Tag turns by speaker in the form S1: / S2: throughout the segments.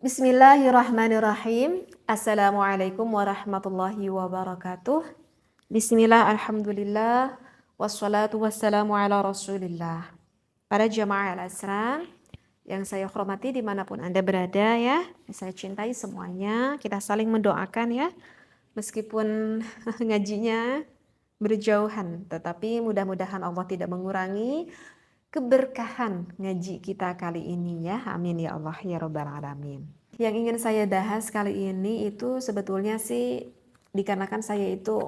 S1: Bismillahirrahmanirrahim. Assalamualaikum warahmatullahi wabarakatuh. Bismillah, alhamdulillah, wassalatu wassalamu ala rasulillah. Para jamaah al-Islam yang saya hormati dimanapun Anda berada ya, saya cintai semuanya, kita saling mendoakan ya, meskipun ngajinya berjauhan, tetapi mudah-mudahan Allah tidak mengurangi keberkahan ngaji kita kali ini ya, amin ya Allah ya Rabbal Alamin. Yang ingin saya bahas kali ini itu sebetulnya sih dikarenakan saya itu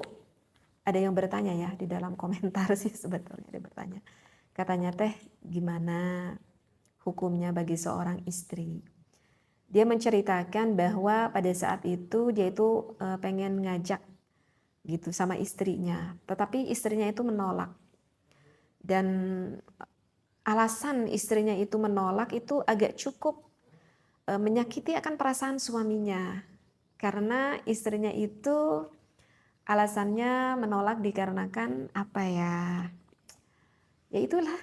S1: ada yang bertanya ya di dalam komentar sih sebetulnya dia bertanya. Katanya teh gimana hukumnya bagi seorang istri. Dia menceritakan bahwa pada saat itu dia itu pengen ngajak gitu sama istrinya. Tetapi istrinya itu menolak. Dan alasan istrinya itu menolak itu agak cukup menyakiti akan perasaan suaminya. Karena istrinya itu alasannya menolak dikarenakan apa ya? Ya itulah.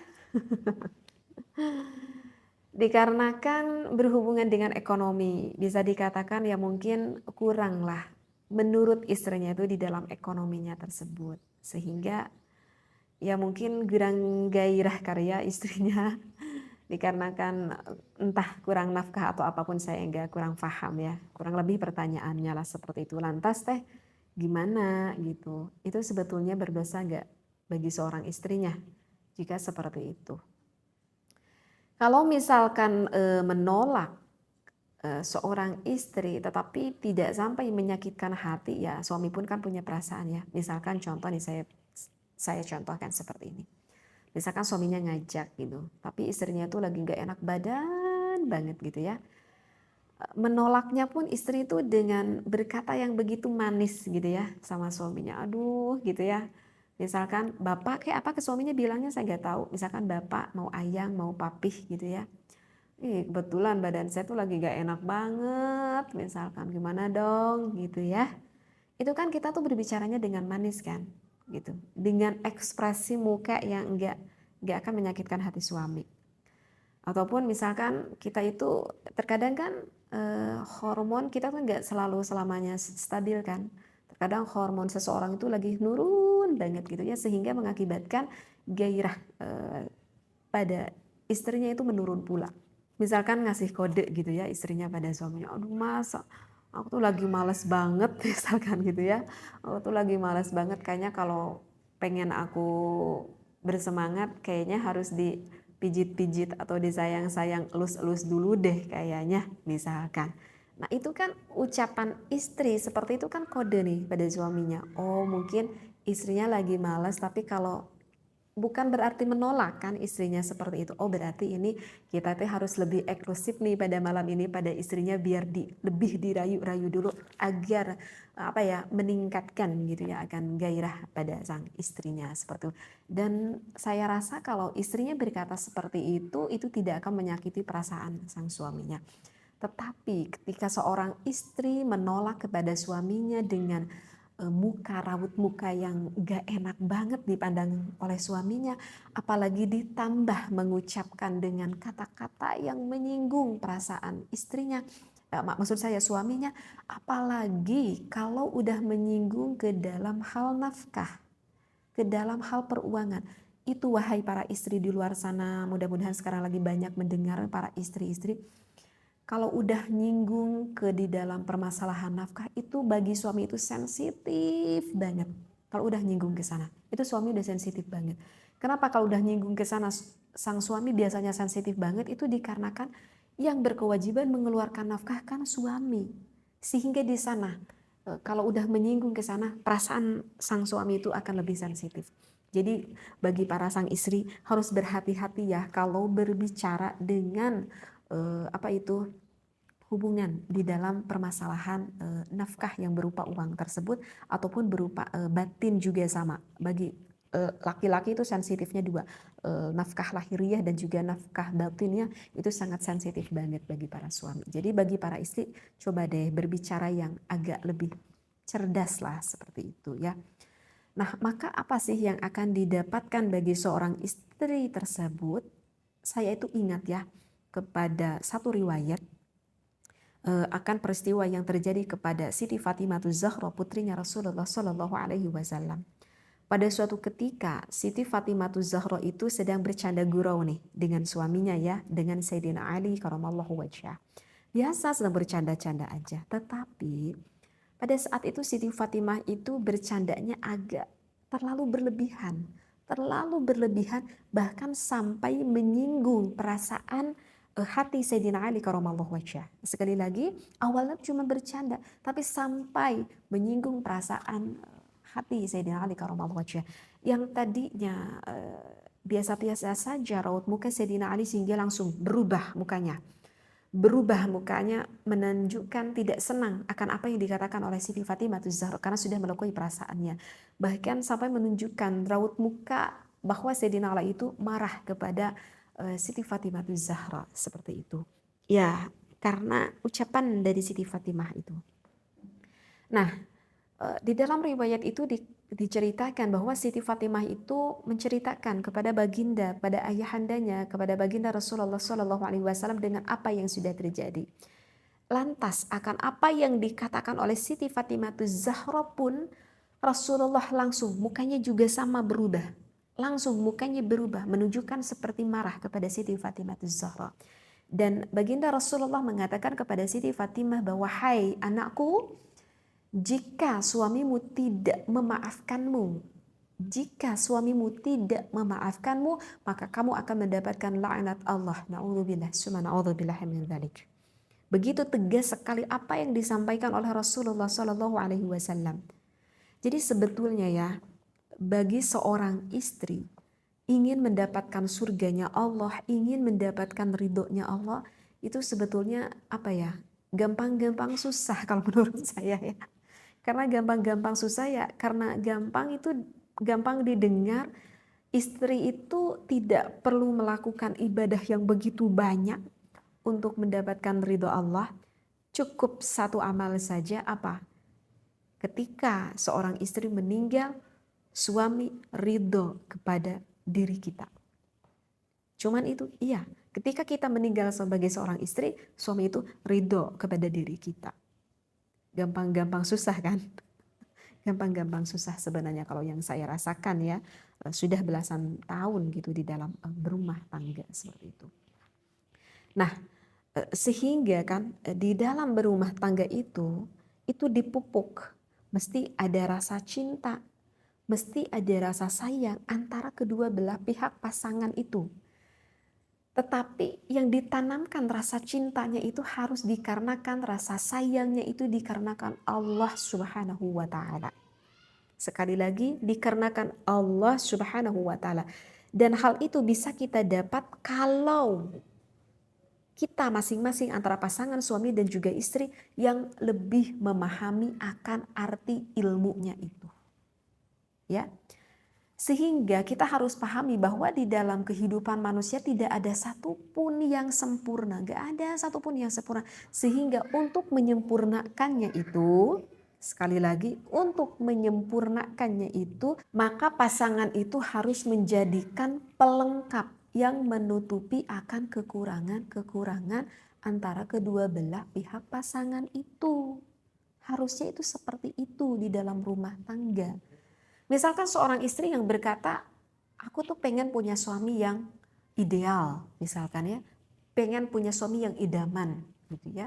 S1: Dikarenakan berhubungan dengan ekonomi. Bisa dikatakan ya mungkin kurang lah menurut istrinya itu di dalam ekonominya tersebut. Sehingga ya mungkin kurang gairah karya istrinya dikarenakan entah kurang nafkah atau apapun saya enggak kurang paham ya. Kurang lebih pertanyaannya lah seperti itu. Lantas teh gimana gitu. Itu sebetulnya berdosa enggak bagi seorang istrinya jika seperti itu. Kalau misalkan menolak seorang istri tetapi tidak sampai menyakitkan hati ya suami pun kan punya perasaan ya. Misalkan contoh nih saya contohkan seperti ini. Misalkan suaminya ngajak gitu, tapi istrinya tuh lagi nggak enak badan banget gitu ya. Menolaknya pun istri itu dengan berkata yang begitu manis gitu ya sama suaminya. Aduh gitu ya. Misalkan bapak kayak apa ke suaminya bilangnya saya nggak tahu. Misalkan bapak mau ayang mau papih gitu ya. Kebetulan badan saya tuh lagi nggak enak banget. Misalkan gimana dong gitu ya. Itu kan kita tuh berbicaranya dengan manis kan gitu. Dengan ekspresi muka yang nggak akan menyakitkan hati suami. Ataupun misalkan kita itu terkadang kan hormon kita kan nggak selalu selamanya stabil kan. Terkadang hormon seseorang itu lagi nurun banget gitu ya sehingga mengakibatkan gairah pada istrinya itu menurun pula. Misalkan ngasih kode gitu ya istrinya pada suaminya, aduh mas aku tuh lagi males banget misalkan gitu ya, aku tuh lagi males banget kayaknya kalau pengen aku bersemangat kayaknya harus dipijit-pijit atau disayang-sayang elus-elus dulu deh kayaknya misalkan. Nah itu kan ucapan istri seperti itu kan kode nih pada suaminya, oh mungkin istrinya lagi males tapi kalau bukan berarti menolak kan istrinya seperti itu. Oh berarti ini kita teh harus lebih eksklusif nih pada malam ini pada istrinya biar lebih dirayu-rayu dulu agar apa ya meningkatkan gitu ya akan gairah pada sang istrinya seperti itu. Dan saya rasa kalau istrinya berkata seperti itu tidak akan menyakiti perasaan sang suaminya. Tetapi ketika seorang istri menolak kepada suaminya dengan muka raut muka yang gak enak banget dipandang oleh suaminya, apalagi ditambah mengucapkan dengan kata-kata yang menyinggung perasaan istrinya, maksud saya suaminya, apalagi kalau udah menyinggung ke dalam hal nafkah, ke dalam hal peruangan. Itu wahai para istri di luar sana, mudah-mudahan sekarang lagi banyak mendengar para istri-istri, kalau udah nyinggung ke di dalam permasalahan nafkah itu bagi suami itu sensitif banget. Kalau udah nyinggung ke sana, itu suami udah sensitif banget. Kenapa kalau udah nyinggung ke sana sang suami biasanya sensitif banget itu dikarenakan yang berkewajiban mengeluarkan nafkah kan suami. Sehingga di sana kalau udah menyinggung ke sana perasaan sang suami itu akan lebih sensitif. Jadi bagi para sang istri harus berhati-hati ya kalau berbicara dengan apa itu hubungan di dalam permasalahan nafkah yang berupa uang tersebut ataupun berupa batin juga sama. Bagi laki-laki itu sensitifnya dua, nafkah lahiriah dan juga nafkah batinnya itu sangat sensitif banget bagi para suami. Jadi bagi para istri coba deh berbicara yang agak lebih cerdas lah seperti itu ya. Nah, maka apa sih yang akan didapatkan bagi seorang istri tersebut? Saya itu ingat ya kepada satu riwayat akan peristiwa yang terjadi kepada Siti Fatimah Zahra putrinya Rasulullah Shallallahu Alaihi Wasallam. Pada suatu ketika Siti Fatimah Zahra itu sedang bercanda gurau nih dengan suaminya ya, dengan Sayyidina Ali karamallahu wajhah. Biasa sedang bercanda-canda aja. Tetapi pada saat itu Siti Fatimah itu bercandanya agak terlalu berlebihan. Terlalu berlebihan bahkan sampai menyinggung perasaan hati Sayyidina Ali karamallahu wajhah. Sekali lagi, awalnya cuma bercanda, tapi sampai menyinggung perasaan hati Sayyidina Ali karamallahu wajhah. Yang tadinya biasa-biasa saja raut muka Sayyidina Ali sehingga langsung berubah mukanya. Berubah mukanya menunjukkan tidak senang akan apa yang dikatakan oleh Siti Fatimah Zahra karena sudah melukai perasaannya. Bahkan sampai menunjukkan raut muka bahwa Sayyidina Ali itu marah kepada Siti Fatimah Zahra seperti itu. Ya, karena ucapan dari Siti Fatimah itu. Nah, di dalam riwayat itu diceritakan bahwa Siti Fatimah itu menceritakan kepada baginda, pada ayahandanya, kepada baginda Rasulullah Shallallahu Alaihi Wasallam dengan apa yang sudah terjadi. Lantas akan apa yang dikatakan oleh Siti Fatimah Zahra pun Rasulullah langsung mukanya juga sama berubah. Langsung mukanya berubah menunjukkan seperti marah kepada Siti Fatimah Zahra. Dan baginda Rasulullah mengatakan kepada Siti Fatimah bahwa hai anakku, jika suamimu tidak memaafkanmu, maka kamu akan mendapatkan laknat Allah. Na'udzubillah, summa na'udzubillah min dzalik. Begitu tegas sekali apa yang disampaikan oleh Rasulullah Shallallahu Alaihi Wasallam. Jadi sebetulnya ya, bagi seorang istri ingin mendapatkan surganya Allah, ingin mendapatkan ridhonya Allah, itu sebetulnya apa ya? Gampang-gampang susah kalau menurut saya ya. Karena gampang-gampang susah ya, karena gampang didengar, istri itu tidak perlu melakukan ibadah yang begitu banyak untuk mendapatkan ridho Allah. Cukup satu amal saja apa? Ketika seorang istri meninggal, suami ridho kepada diri kita. Cuman itu, iya. Ketika kita meninggal sebagai seorang istri, suami itu ridho kepada diri kita. Gampang-gampang susah kan? Gampang-gampang susah sebenarnya kalau yang saya rasakan ya. Sudah belasan tahun gitu di dalam berumah tangga seperti itu. Nah, sehingga kan di dalam berumah tangga itu dipupuk. Mesti ada rasa cinta, mesti ada rasa sayang antara kedua belah pihak pasangan itu. Tetapi yang ditanamkan rasa cintanya itu harus dikarenakan rasa sayangnya itu dikarenakan Allah Subhanahu wa Ta'ala. Sekali lagi, dikarenakan Allah Subhanahu wa Ta'ala. Dan hal itu bisa kita dapat kalau kita masing-masing antara pasangan suami dan juga istri yang lebih memahami akan arti ilmunya itu. Ya. Sehingga kita harus pahami bahwa di dalam kehidupan manusia tidak ada satupun yang sempurna. Gak ada satupun yang sempurna. Sehingga untuk menyempurnakannya itu, sekali lagi, untuk menyempurnakannya itu, maka pasangan itu harus menjadikan pelengkap yang menutupi akan kekurangan-kekurangan antara kedua belah pihak pasangan itu. Harusnya itu seperti itu di dalam rumah tangga. Misalkan seorang istri yang berkata, aku tuh pengen punya suami yang ideal, misalkan ya, pengen punya suami yang idaman, gitu ya.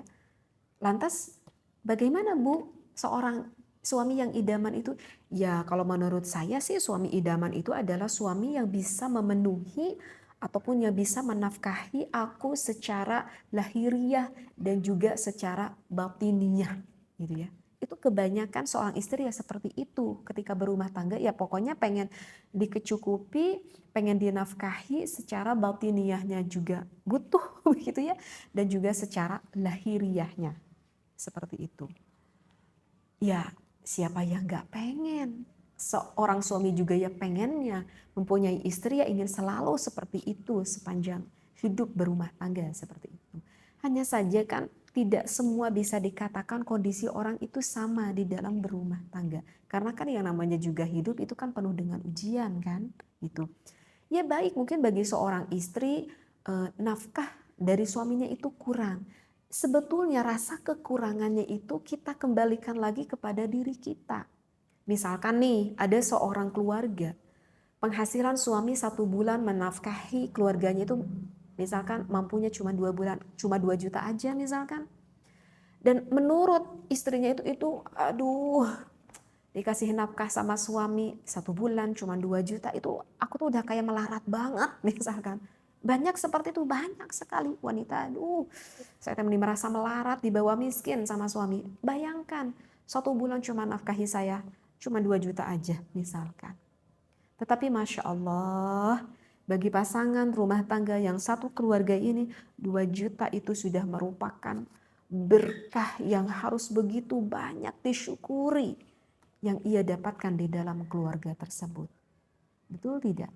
S1: Lantas, bagaimana Bu, seorang suami yang idaman itu? Ya, kalau menurut saya sih suami idaman itu adalah suami yang bisa memenuhi ataupun yang bisa menafkahi aku secara lahiriah dan juga secara batiniah, gitu ya. Itu kebanyakan seorang istri ya seperti itu ketika berumah tangga, ya pokoknya pengen dikecukupi, pengen dinafkahi secara batiniahnya juga butuh begitu ya, dan juga secara lahiriahnya seperti itu. Ya siapa yang gak pengen? Seorang suami juga ya pengennya mempunyai istri ya ingin selalu seperti itu sepanjang hidup berumah tangga seperti itu. Hanya saja kan tidak semua bisa dikatakan kondisi orang itu sama di dalam berumah tangga. Karena kan yang namanya juga hidup itu kan penuh dengan ujian kan, gitu. Ya baik mungkin bagi seorang istri nafkah dari suaminya itu kurang. sebetulnya rasa kekurangannya itu kita kembalikan lagi kepada diri kita. Misalkan nih, ada seorang keluarga, penghasilan suami 1 bulan menafkahi keluarganya itu misalkan mampunya cuma 2 bulan, cuma 2 juta aja misalkan. Dan menurut istrinya itu aduh, dikasih nafkah sama suami 1 bulan cuma 2 juta, itu aku tuh udah kayak melarat banget misalkan. Banyak seperti itu, banyak sekali wanita, aduh saya merasa melarat di bawah miskin sama suami. Bayangkan 1 bulan cuma nafkahi saya cuma 2 juta aja misalkan. Tetapi Masya Allah, bagi pasangan rumah tangga yang satu keluarga ini, 2 juta itu sudah merupakan berkah yang harus begitu banyak disyukuri yang ia dapatkan di dalam keluarga tersebut. Betul tidak?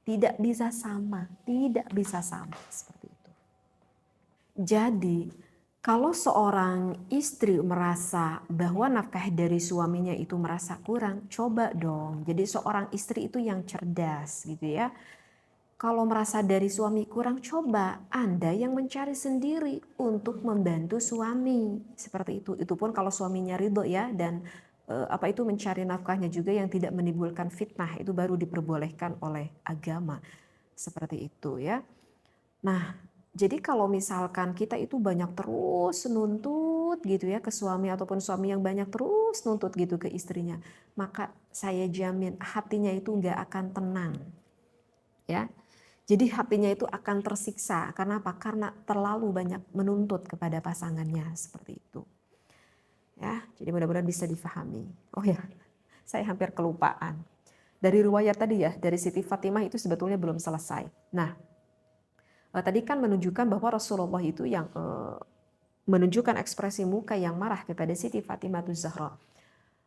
S1: Tidak bisa sama, tidak bisa sama seperti itu. Jadi, kalau seorang istri merasa bahwa nafkah dari suaminya itu merasa kurang, coba dong. Jadi seorang istri itu yang cerdas gitu ya. Kalau merasa dari suami kurang, coba Anda yang mencari sendiri untuk membantu suami. Seperti itu. Itu pun kalau suaminya ridho ya, dan apa itu mencari nafkahnya juga yang tidak menimbulkan fitnah, itu baru diperbolehkan oleh agama. Seperti itu ya. Nah, jadi kalau misalkan kita itu banyak terus nuntut gitu ya ke suami, ataupun suami yang banyak terus nuntut gitu ke istrinya, maka saya jamin hatinya itu nggak akan tenang. Ya, jadi hatinya itu akan tersiksa. Karena apa? Karena terlalu banyak menuntut kepada pasangannya seperti itu. Ya, jadi mudah-mudahan bisa difahami. Oh ya, saya hampir kelupaan. Dari riwayat tadi ya, dari Siti Fatimah itu sebetulnya belum selesai. Nah, tadi kan menunjukkan bahwa Rasulullah itu yang menunjukkan ekspresi muka yang marah kepada Siti Fatimah Zahra.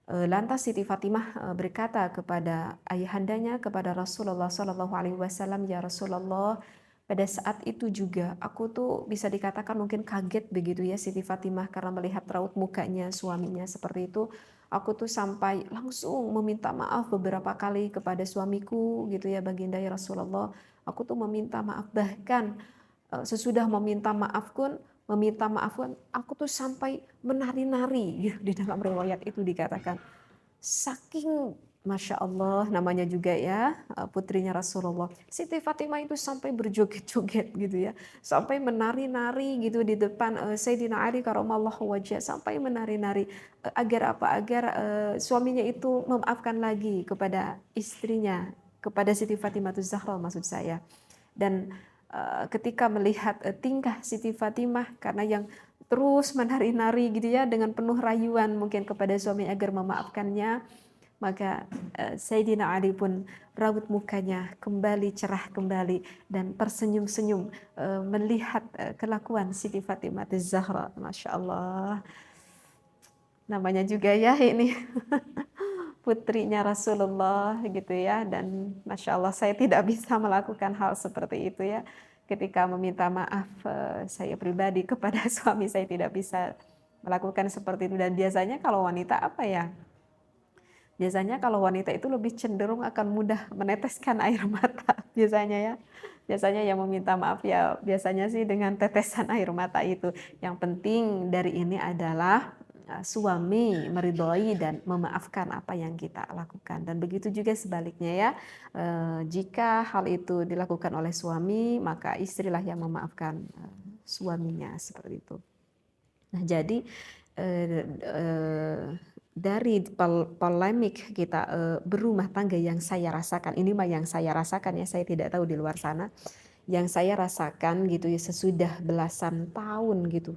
S1: Lantas Siti Fatimah berkata kepada ayahandanya, kepada Rasulullah Shallallahu Alaihi Wasallam, ya Rasulullah, pada saat itu juga aku tuh bisa dikatakan mungkin kaget begitu ya Siti Fatimah, karena melihat raut mukanya suaminya seperti itu. Aku tuh sampai langsung meminta maaf beberapa kali kepada suamiku gitu ya baginda ya Rasulullah. Aku tuh meminta maaf, bahkan sesudah meminta maaf pun aku tuh sampai menari-nari gitu. Di dalam riwayat itu dikatakan saking Masya Allah, namanya juga ya putrinya Rasulullah, Siti Fatimah itu sampai berjoget-joget gitu ya, sampai menari-nari gitu di depan Sayyidina Ali karamallahu wajah, sampai menari-nari agar apa? Agar suaminya itu memaafkan lagi kepada istrinya, kepada Siti Fatimah Zahra maksud saya. Dan ketika melihat tingkah Siti Fatimah, karena yang terus menari-nari gitu ya dengan penuh rayuan mungkin kepada suami agar memaafkannya, maka Sayyidina Ali pun raut mukanya kembali cerah kembali dan tersenyum-senyum melihat kelakuan Siti Fatimah Zahra. Masya Allah, namanya juga ya ini putrinya Rasulullah gitu ya, dan Masya Allah saya tidak bisa melakukan hal seperti itu ya. Ketika meminta maaf saya pribadi kepada suami, saya tidak bisa melakukan seperti itu. Dan biasanya kalau wanita apa ya, biasanya kalau wanita itu lebih cenderung akan mudah meneteskan air mata biasanya ya. Biasanya yang meminta maaf ya biasanya sih dengan tetesan air mata itu. Yang penting dari ini adalah suami meridhoi dan memaafkan apa yang kita lakukan. Dan begitu juga sebaliknya ya. Jika hal itu dilakukan oleh suami, maka istrilah yang memaafkan suaminya seperti itu. Nah, jadi dari polemik kita berumah tangga yang saya rasakan, ini mah yang saya rasakan ya, saya tidak tahu di luar sana, yang saya rasakan gitu ya sesudah belasan tahun gitu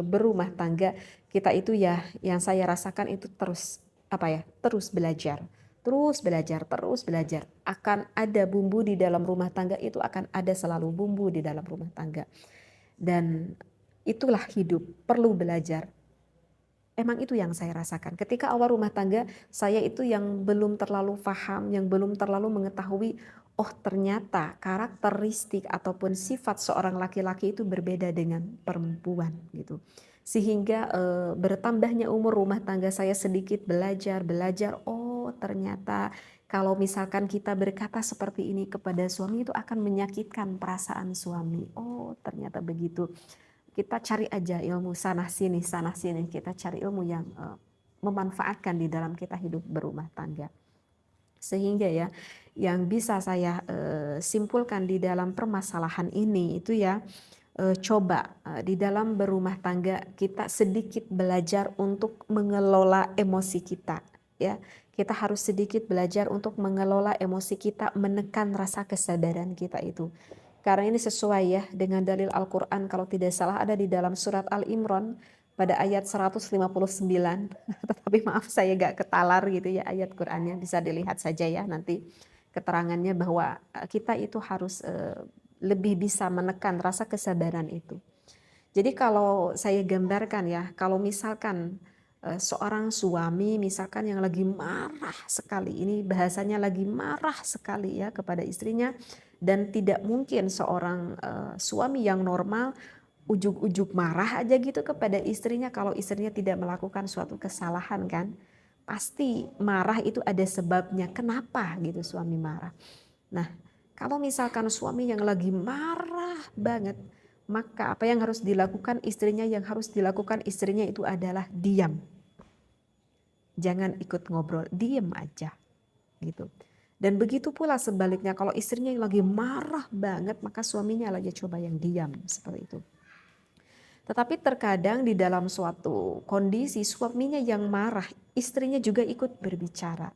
S1: berumah tangga kita itu ya, yang saya rasakan itu terus apa ya, terus belajar, terus belajar, terus belajar. Akan ada bumbu di dalam rumah tangga, itu akan ada selalu bumbu di dalam rumah tangga, dan itulah hidup, perlu belajar. Emang itu yang saya rasakan. Ketika awal rumah tangga, saya itu yang belum terlalu paham, yang belum terlalu mengetahui, oh ternyata karakteristik ataupun sifat seorang laki-laki itu berbeda dengan perempuan gitu. Sehingga bertambahnya umur rumah tangga saya sedikit belajar, oh ternyata kalau misalkan kita berkata seperti ini kepada suami itu akan menyakitkan perasaan suami. Oh ternyata begitu. kita cari aja ilmu sana sini, kita cari ilmu yang memanfaatkan di dalam kita hidup berumah tangga. Sehingga ya, yang bisa saya simpulkan di dalam permasalahan ini itu ya, coba di dalam berumah tangga kita sedikit belajar untuk mengelola emosi kita, ya. Kita harus sedikit belajar untuk mengelola emosi kita, menekan rasa kesabaran kita itu. Karena ini sesuai ya dengan dalil Al-Quran, kalau tidak salah ada di dalam surat Al-Imran pada ayat 159. Tetapi maaf saya gak ketalar gitu ya ayat Qurannya, bisa dilihat saja ya nanti keterangannya, bahwa kita itu harus lebih bisa menekan rasa kesabaran itu. Jadi kalau saya gambarkan ya, kalau misalkan seorang suami misalkan yang lagi marah sekali, ini bahasanya lagi marah sekali ya kepada istrinya, dan tidak mungkin seorang suami yang normal ujuk-ujuk marah aja gitu kepada istrinya kalau istrinya tidak melakukan suatu kesalahan kan. Pasti marah itu ada sebabnya, kenapa gitu suami marah. Nah, kalau misalkan suami yang lagi marah banget, maka apa yang harus dilakukan istrinya? Yang harus dilakukan istrinya itu adalah diam. Jangan ikut ngobrol, diam aja gitu. Dan begitu pula sebaliknya, kalau istrinya yang lagi marah banget, maka suaminya aja coba yang diam seperti itu. Tetapi terkadang di dalam suatu kondisi suaminya yang marah, istrinya juga ikut berbicara.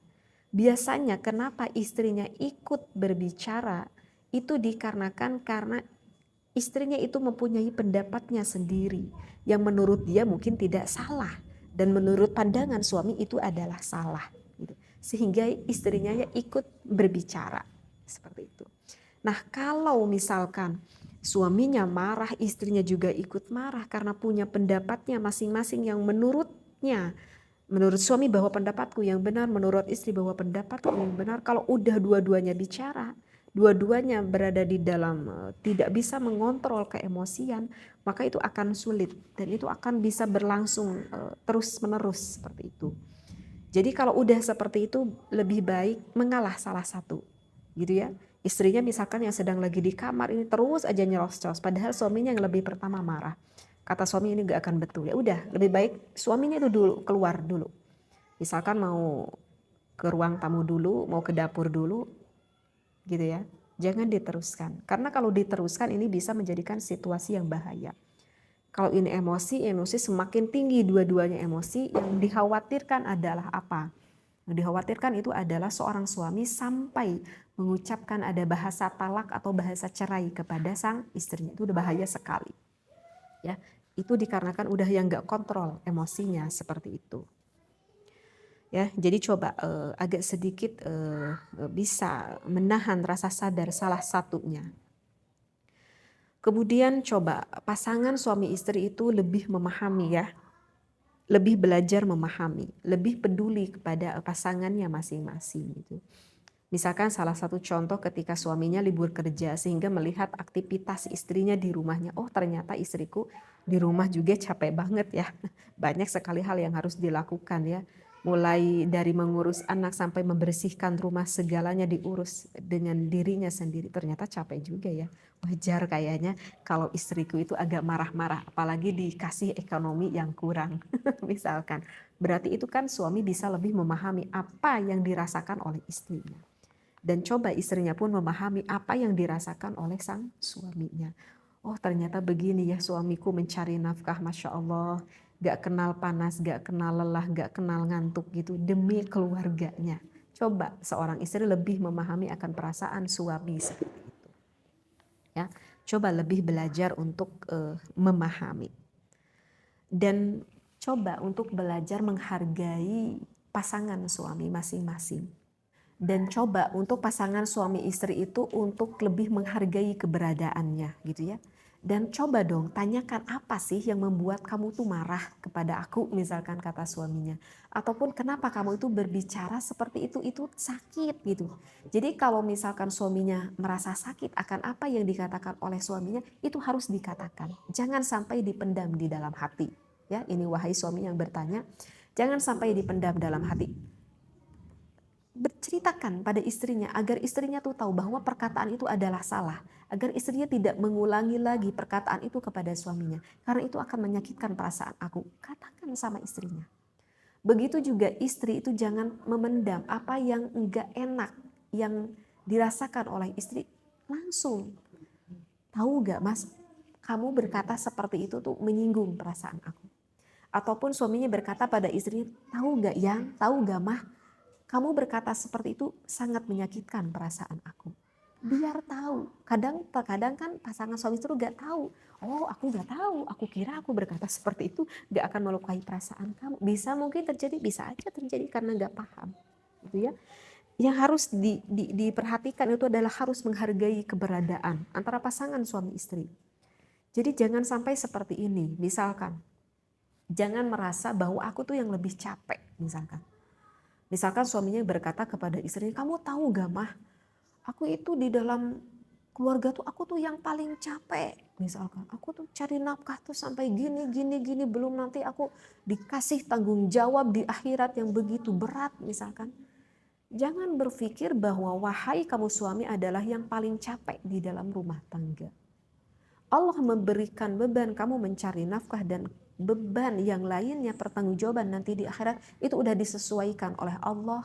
S1: Biasanya kenapa istrinya ikut berbicara itu dikarenakan karena istrinya itu mempunyai pendapatnya sendiri yang menurut dia mungkin tidak salah, dan menurut pandangan suami itu adalah salah gitu. Sehingga istrinya ya ikut berbicara seperti itu. Nah, kalau misalkan suaminya marah, istrinya juga ikut marah karena punya pendapatnya masing-masing yang menurut suami bahwa pendapatku yang benar, menurut istri bahwa pendapatku yang benar. Kalau udah dua-duanya bicara, dua-duanya berada di dalam tidak bisa mengontrol keemosian, maka itu akan sulit dan itu akan bisa berlangsung terus-menerus seperti itu. Jadi kalau udah seperti itu lebih baik mengalah salah satu, gitu ya. Istrinya misalkan yang sedang lagi di kamar ini terus aja nyelos-celos, padahal suaminya yang lebih pertama marah. Kata suami ini gak akan betul, ya udah lebih baik suaminya itu dulu keluar dulu. Misalkan mau ke ruang tamu dulu, mau ke dapur dulu, gitu ya. Jangan diteruskan, karena kalau diteruskan ini bisa menjadikan situasi yang bahaya. Kalau ini emosi semakin tinggi dua-duanya emosi, yang dikhawatirkan adalah apa? Yang dikhawatirkan itu adalah seorang suami sampai mengucapkan ada bahasa talak atau bahasa cerai kepada sang istrinya. Itu udah bahaya sekali. Ya, itu dikarenakan udah yang nggak kontrol emosinya seperti itu. Ya, jadi coba agak sedikit bisa menahan rasa sadar salah satunya. Kemudian coba pasangan suami istri itu lebih memahami ya, lebih belajar memahami, lebih peduli kepada pasangannya masing-masing gitu. Misalkan salah satu contoh ketika suaminya libur kerja sehingga melihat aktivitas istrinya di rumahnya. Oh ternyata istriku di rumah juga capek banget ya. Banyak sekali hal yang harus dilakukan ya. Mulai dari mengurus anak sampai membersihkan rumah, segalanya diurus dengan dirinya sendiri. Ternyata capek juga ya. Wajar kayaknya kalau istriku itu agak marah-marah. Apalagi dikasih ekonomi yang kurang misalkan. Berarti itu kan suami bisa lebih memahami apa yang dirasakan oleh istrinya. Dan coba istrinya pun memahami apa yang dirasakan oleh sang suaminya. Oh ternyata begini ya suamiku mencari nafkah, Masya Allah. Gak kenal panas, gak kenal lelah, gak kenal ngantuk gitu demi keluarganya. Coba seorang istri lebih memahami akan perasaan suami seperti itu. Ya, coba lebih belajar untuk memahami. Dan coba untuk belajar menghargai pasangan suami masing-masing. Dan coba untuk pasangan suami istri itu untuk lebih menghargai keberadaannya gitu ya. Dan coba dong tanyakan apa sih yang membuat kamu tuh marah kepada aku, misalkan kata suaminya. Ataupun kenapa kamu itu berbicara seperti itu sakit gitu. Jadi kalau misalkan suaminya merasa sakit akan apa yang dikatakan oleh suaminya, itu harus dikatakan. Jangan sampai dipendam di dalam hati. Ya, ini wahai suami yang bertanya, jangan sampai dipendam dalam hati. berceritakan pada istrinya agar istrinya tuh tahu bahwa perkataan itu adalah salah, agar istrinya tidak mengulangi lagi perkataan itu kepada suaminya, karena itu akan menyakitkan perasaan aku. Katakan sama istrinya. Begitu juga istri itu jangan memendam apa yang enggak enak yang dirasakan oleh istri, langsung. Tahu gak mas, kamu berkata seperti itu tuh menyinggung perasaan aku. Ataupun suaminya berkata pada istrinya, tahu gak yang, tahu gak mah, kamu berkata seperti itu sangat menyakitkan perasaan aku. Biar tahu. Kadang kan pasangan suami istri gak tahu. Oh, aku gak tahu. Aku kira aku berkata seperti itu gak akan melukai perasaan kamu. Bisa mungkin terjadi, bisa aja terjadi karena gak paham. Gitu ya. Yang harus diperhatikan itu adalah harus menghargai keberadaan antara pasangan suami istri. Jadi jangan sampai seperti ini. Misalkan, jangan merasa bahwa aku tuh yang lebih capek. Misalkan suaminya berkata kepada istrinya, kamu tahu gak mah, aku itu di dalam keluarga tuh aku tuh yang paling capek. Misalkan, aku tuh cari nafkah tuh sampai gini, belum nanti aku dikasih tanggung jawab di akhirat yang begitu berat misalkan. Jangan berpikir bahwa wahai kamu suami adalah yang paling capek di dalam rumah tangga. Allah memberikan beban kamu mencari nafkah dan beban yang lainnya pertanggungjawaban nanti di akhirat itu udah disesuaikan oleh Allah.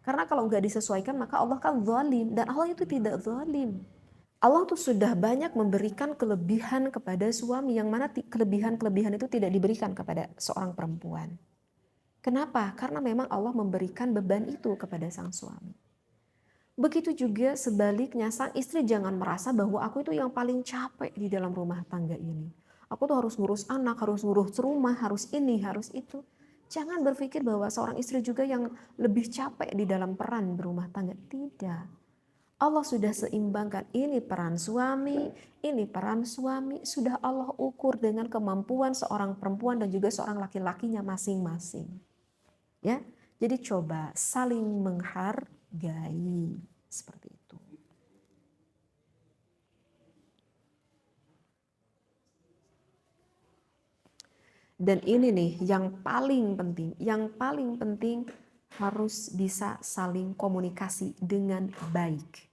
S1: Karena kalau nggak disesuaikan maka Allah kan zalim dan Allah itu tidak zalim. Allah tuh sudah banyak memberikan kelebihan kepada suami yang mana kelebihan-kelebihan itu tidak diberikan kepada seorang perempuan. Kenapa? Karena memang Allah memberikan beban itu kepada sang suami. Begitu juga sebaliknya, sang istri jangan merasa bahwa aku itu yang paling capek di dalam rumah tangga ini. Aku tuh harus ngurus anak, harus ngurus rumah, harus ini, harus itu. Jangan berpikir bahwa seorang istri juga yang lebih capek di dalam peran berumah tangga. Tidak. Allah sudah seimbangkan, ini peran suami, ini peran suami. Sudah Allah ukur dengan kemampuan seorang perempuan dan juga seorang laki-lakinya masing-masing. Ya, jadi coba saling menghargai seperti itu. Dan ini nih yang paling penting harus bisa saling komunikasi dengan baik.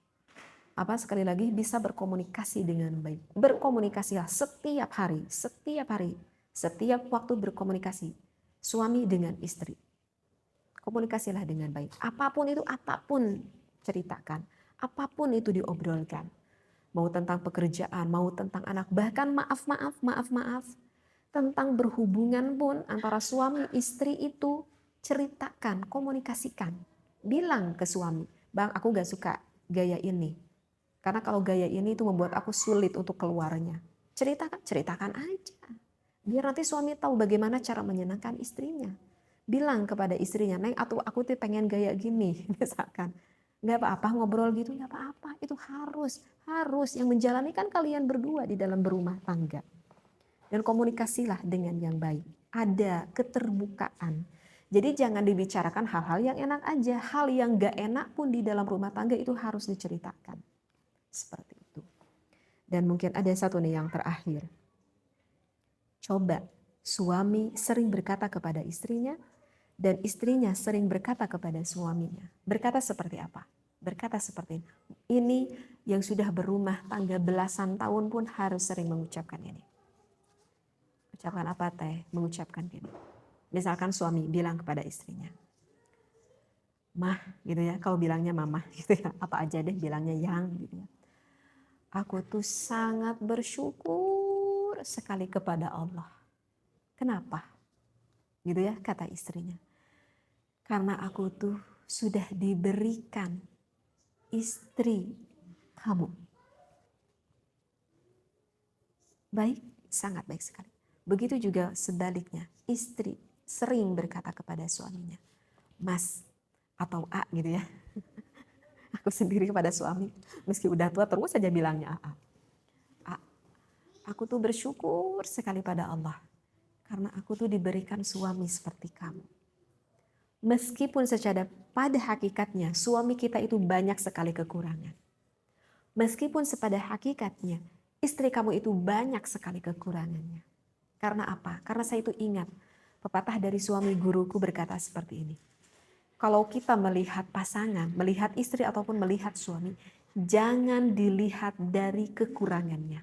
S1: Apa sekali lagi bisa berkomunikasi dengan baik. Berkomunikasilah setiap hari, setiap waktu berkomunikasi suami dengan istri. Komunikasilah dengan baik. Apapun ceritakan. Apapun itu diobrolkan. Mau tentang pekerjaan, mau tentang anak, bahkan maaf. Tentang berhubungan pun antara suami istri itu ceritakan, komunikasikan. Bilang ke suami, bang aku gak suka gaya ini. Karena kalau gaya ini itu membuat aku sulit untuk keluarnya. Ceritakan aja. Biar nanti suami tahu bagaimana cara menyenangkan istrinya. Bilang kepada istrinya, Neng, aku tuh pengen gaya gini, misalkan. Nggak apa-apa ngobrol gitu, nggak apa-apa. Itu harus. Yang menjalani kan kalian berdua di dalam berumah tangga. Dan komunikasilah dengan yang baik. Ada keterbukaan. Jadi jangan dibicarakan hal-hal yang enak aja. Hal yang nggak enak pun di dalam rumah tangga itu harus diceritakan. Seperti itu. Dan mungkin ada satu nih yang terakhir. Coba suami sering berkata kepada istrinya, dan istrinya sering berkata kepada suaminya. Berkata seperti apa? Berkata seperti ini yang sudah berumah tangga belasan tahun pun harus sering mengucapkan ini. Ucapkan apa teh? Mengucapkan ini. Misalkan suami bilang kepada istrinya, Mah gitu ya, kalau bilangnya mama gitu ya, apa aja deh bilangnya yang gitu ya. Aku tuh sangat bersyukur sekali kepada Allah. Kenapa? Gitu ya kata istrinya. Karena aku tuh sudah diberikan istri kamu. Baik, sangat baik sekali. Begitu juga sebaliknya, istri sering berkata kepada suaminya, Mas atau A gitu ya. Aku sendiri kepada suami, meski udah tua terus saja bilangnya A. Aku tuh bersyukur sekali pada Allah. Karena aku tuh diberikan suami seperti kamu. Meskipun secara pada hakikatnya suami kita itu banyak sekali kekurangan. Meskipun pada hakikatnya istri kamu itu banyak sekali kekurangannya. Karena apa? Karena saya itu ingat pepatah dari suami guruku berkata seperti ini. Kalau kita melihat pasangan, melihat istri ataupun melihat suami, jangan dilihat dari kekurangannya.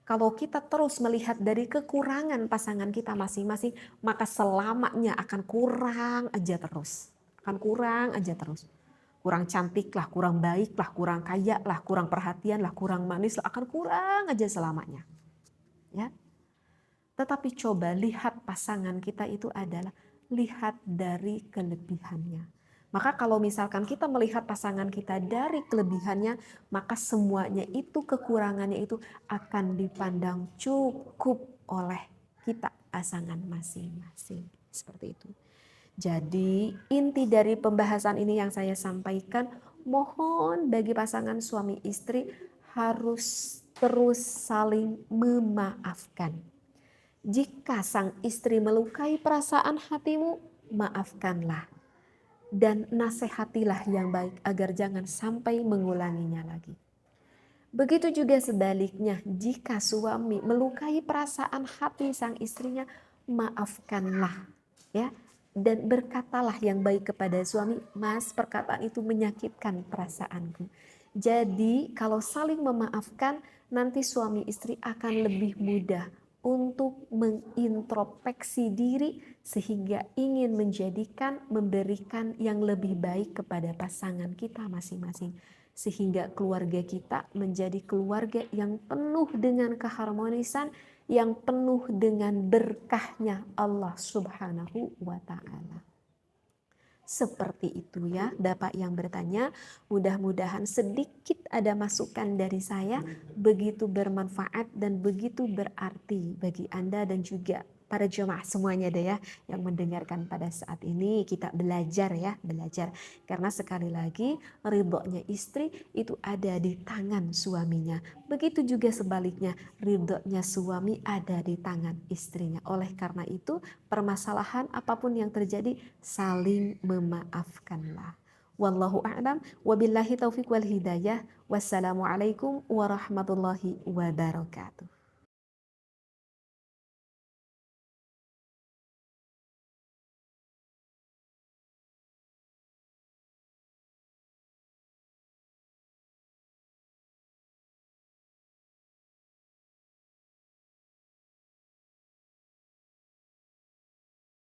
S1: Kalau kita terus melihat dari kekurangan pasangan kita masing-masing, maka selamanya akan kurang aja terus. Akan kurang aja terus. Kurang cantik lah, kurang baik lah, kurang kaya lah, kurang perhatian lah, kurang manis lah, akan kurang aja selamanya. Ya. Tetapi coba lihat pasangan kita itu adalah lihat dari kelebihannya. Maka kalau misalkan kita melihat pasangan kita dari kelebihannya, maka semuanya itu, kekurangannya itu akan dipandang cukup oleh kita pasangan masing-masing. Seperti itu. Jadi inti dari pembahasan ini yang saya sampaikan, mohon bagi pasangan suami istri harus terus saling memaafkan. Jika sang istri melukai perasaan hatimu, maafkanlah. Dan nasihatilah yang baik agar jangan sampai mengulanginya lagi. Begitu juga sebaliknya, jika suami melukai perasaan hati sang istrinya, maafkanlah. Ya, dan berkatalah yang baik kepada suami, "Mas, perkataan itu menyakitkan perasaanku." Jadi kalau saling memaafkan, nanti suami istri akan lebih mudah untuk mengintrospeksi diri sehingga ingin memberikan yang lebih baik kepada pasangan kita masing-masing. Sehingga keluarga kita menjadi keluarga yang penuh dengan keharmonisan, yang penuh dengan berkahnya Allah Subhanahu wa Ta'ala. Seperti itu ya, Bapak yang bertanya. Mudah-mudahan sedikit ada masukan dari saya, begitu bermanfaat dan begitu berarti bagi Anda dan juga para jemaah semuanya deh ya yang mendengarkan pada saat ini. Kita belajar ya, belajar. Karena sekali lagi ridhonya istri itu ada di tangan suaminya. Begitu juga sebaliknya, ridhonya suami ada di tangan istrinya. Oleh karena itu, permasalahan apapun yang terjadi, saling memaafkanlah. Wallahu a'lam, wabillahi taufiq wal hidayah. Wassalamualaikum warahmatullahi wabarakatuh.